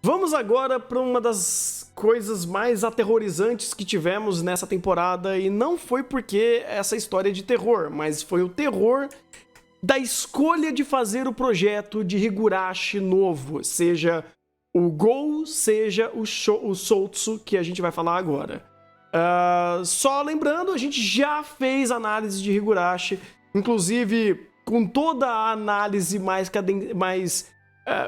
Vamos agora para uma das coisas mais aterrorizantes que tivemos nessa temporada, e não foi porque essa história é de terror, mas foi o terror da escolha de fazer o projeto de Higurashi novo, seja o Gou, seja o Soutsu, que a gente vai falar agora. Só lembrando, a gente já fez análise de Higurashi, inclusive com toda a análise mais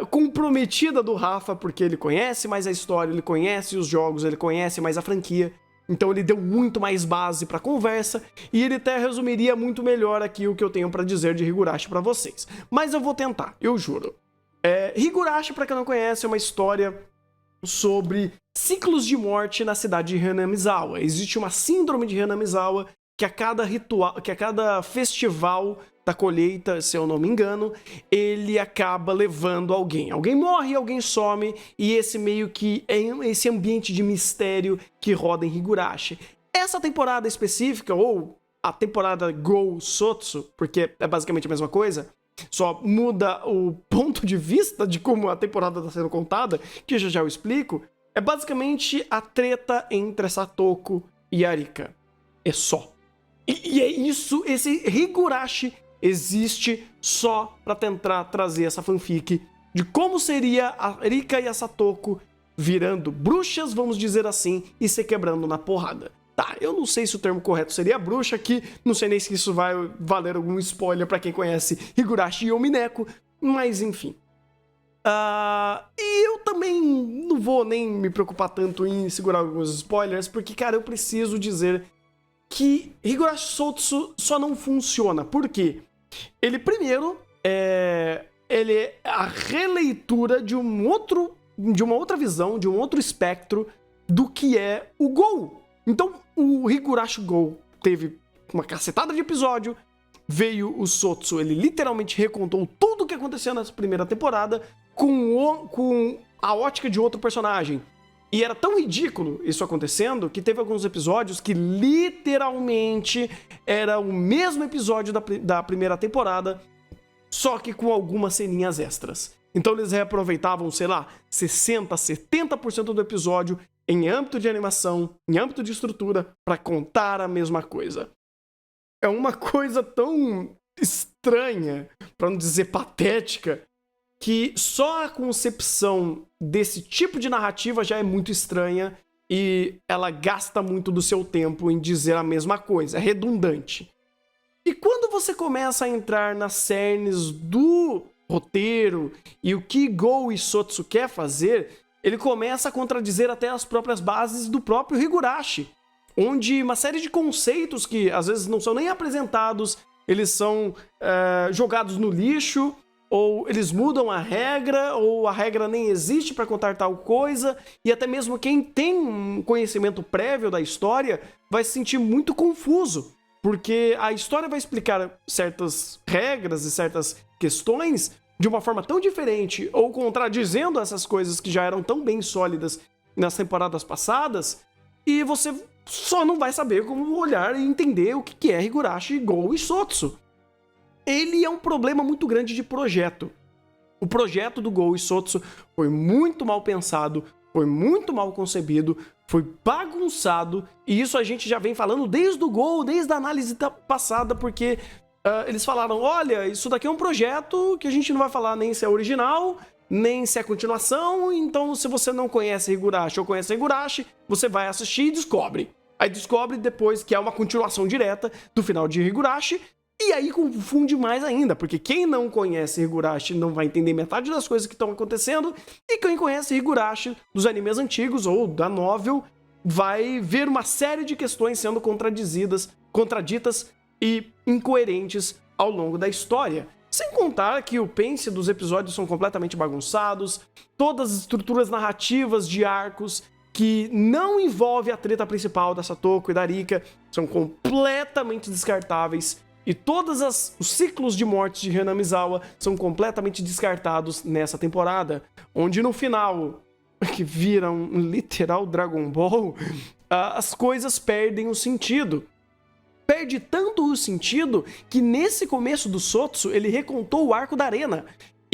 comprometida do Rafa, porque ele conhece mais a história, ele conhece os jogos, ele conhece mais a franquia, então ele deu muito mais base pra conversa, e ele até resumiria muito melhor aqui o que eu tenho pra dizer de Higurashi pra vocês. Mas eu vou tentar, eu juro. Higurashi, pra quem não conhece, é uma história sobre ciclos de morte na cidade de Hanamizawa. Existe uma síndrome de Hanamizawa que a cada festival da colheita, se eu não me engano, ele acaba levando alguém. Alguém morre, alguém some, e esse meio que é esse ambiente de mistério que roda em Higurashi. Essa temporada específica, ou a temporada Gou Soutsu, porque é basicamente a mesma coisa, só muda o ponto de vista de como a temporada está sendo contada, que já eu explico, é basicamente a treta entre Satoko e Arika. É só. E é isso, esse Higurashi existe só pra tentar trazer essa fanfic de como seria a Arika e a Satoko virando bruxas, vamos dizer assim, e se quebrando na porrada. Tá, eu não sei se o termo correto seria bruxa aqui, não sei nem se isso vai valer algum spoiler pra quem conhece Higurashi e Mineko, mas enfim. E eu também não vou nem me preocupar tanto em segurar alguns spoilers, porque, cara, eu preciso dizer que Higurashi Soutsu só não funciona. Por quê? Ele, primeiro, ele é a releitura de uma outra visão, de um outro espectro do que é o Gou. Então, o Higurashi Gou teve uma cacetada de episódio, veio o Soutsu, ele literalmente recontou tudo o que aconteceu nessa primeira temporada com a ótica de outro personagem. E era tão ridículo isso acontecendo que teve alguns episódios que literalmente era o mesmo episódio da primeira temporada, só que com algumas ceninhas extras. Então eles reaproveitavam, sei lá, 60%, 70% do episódio em âmbito de animação, em âmbito de estrutura, para contar a mesma coisa. É uma coisa tão estranha, para não dizer patética, que só a concepção desse tipo de narrativa já é muito estranha e ela gasta muito do seu tempo em dizer a mesma coisa, é redundante. E quando você começa a entrar nas cernes do roteiro e o que Gou e Soutsu quer fazer, ele começa a contradizer até as próprias bases do próprio Higurashi, onde uma série de conceitos que às vezes não são nem apresentados, eles são jogados no lixo, ou eles mudam a regra, ou a regra nem existe para contar tal coisa, e até mesmo quem tem um conhecimento prévio da história vai se sentir muito confuso, porque a história vai explicar certas regras e certas questões de uma forma tão diferente, ou contradizendo essas coisas que já eram tão bem sólidas nas temporadas passadas, e você só não vai saber como olhar e entender o que é Higurashi, Gou e Soutsu. Ele é um problema muito grande de projeto. O projeto do Gou e Soutsu foi muito mal pensado, foi muito mal concebido, foi bagunçado, e isso a gente já vem falando desde o Gou, desde a análise passada, porque eles falaram, olha, isso daqui é um projeto que a gente não vai falar nem se é original, nem se é continuação, então se você não conhece Higurashi ou conhece Higurashi, você vai assistir e descobre. Aí descobre depois que é uma continuação direta do final de Higurashi, e aí confunde mais ainda, porque quem não conhece Higurashi não vai entender metade das coisas que estão acontecendo, e quem conhece Higurashi dos animes antigos ou da novel vai ver uma série de questões sendo contraditas e incoerentes ao longo da história. Sem contar que o pace dos episódios são completamente bagunçados, todas as estruturas narrativas de arcos que não envolvem a treta principal da Satoko e da Arika são completamente descartáveis. E todos os ciclos de mortes de Hanamizawa são completamente descartados nessa temporada, onde no final, que vira um literal Dragon Ball, as coisas perdem o sentido. Perde tanto o sentido que nesse começo do Soutsu ele recontou o arco da arena.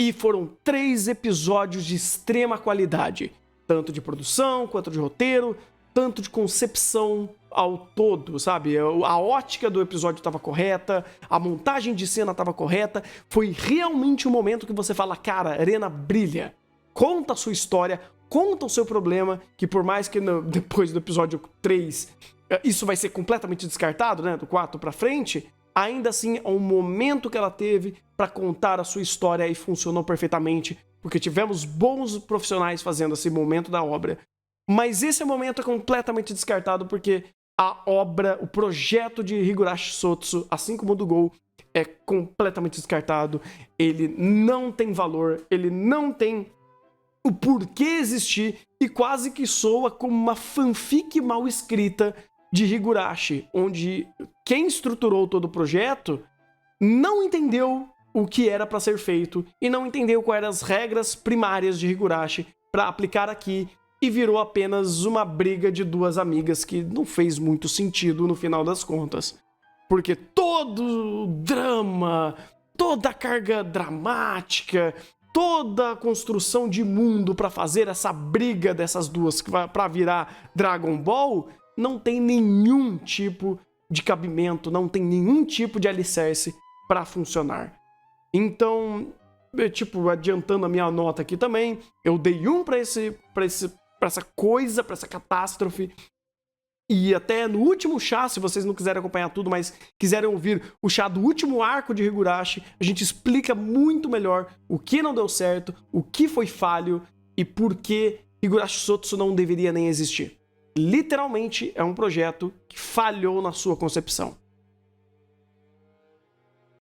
E foram 3 episódios de extrema qualidade, tanto de produção, quanto de roteiro, tanto de concepção ao todo, sabe? A ótica do episódio estava correta, a montagem de cena estava correta, foi realmente um momento que você fala, cara, Erena brilha, conta a sua história, conta o seu problema, que por mais que depois do episódio 3 isso vai ser completamente descartado, né, do 4 pra frente, ainda assim é um momento que ela teve pra contar a sua história e funcionou perfeitamente, porque tivemos bons profissionais fazendo esse momento da obra. Mas esse momento é completamente descartado porque a obra, o projeto de Higurashi Sotsu, assim como o do Gol, é completamente descartado. Ele não tem valor, ele não tem o porquê existir e quase que soa como uma fanfic mal escrita de Higurashi, onde quem estruturou todo o projeto não entendeu o que era para ser feito e não entendeu quais eram as regras primárias de Higurashi para aplicar aqui e virou apenas uma briga de 2 amigas que não fez muito sentido no final das contas. Porque todo o drama, toda a carga dramática, toda a construção de mundo para fazer essa briga dessas duas para virar Dragon Ball não tem nenhum tipo de cabimento, não tem nenhum tipo de alicerce para funcionar. Então, tipo, adiantando a minha nota aqui também, eu dei 1 para essa coisa, para essa catástrofe. E até no último chá, se vocês não quiserem acompanhar tudo, mas quiserem ouvir o chá do último arco de Higurashi, a gente explica muito melhor o que não deu certo, o que foi falho e por que Higurashi Sotsu não deveria nem existir. Literalmente é um projeto que falhou na sua concepção.